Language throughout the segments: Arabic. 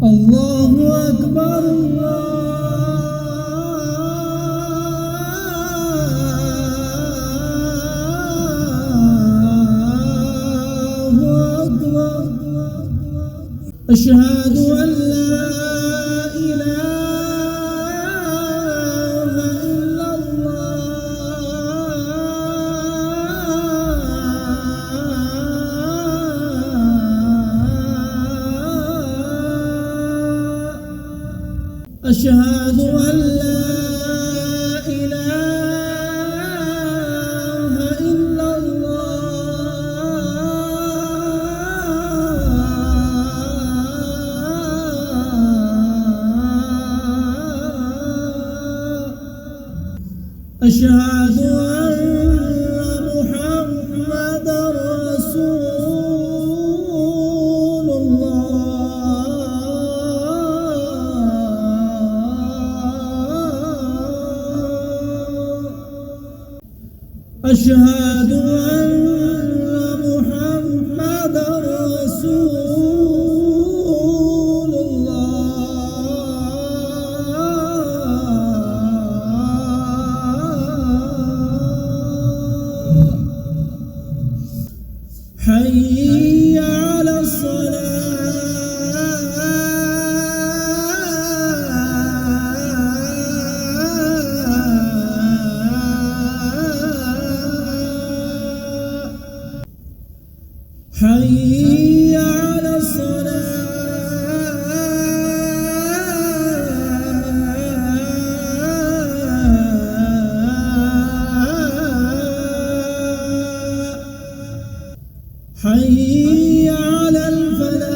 الله أكبر الله أكبر. أشهد أن لا إله إلا الله. أشهد أن لا إله إلا الله. أشهد أن محمدًا رسول الله. أشهد أن محمدًا رسول الله. حي على الصلاة. حي على الصلاة. حي على الفلاح.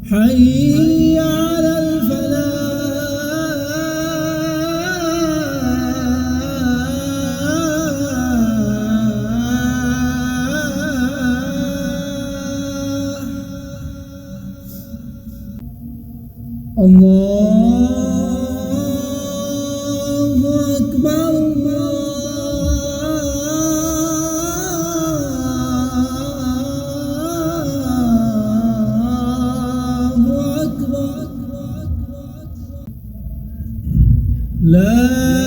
حي على الفلاح. الله أكبر الله أكبر. لا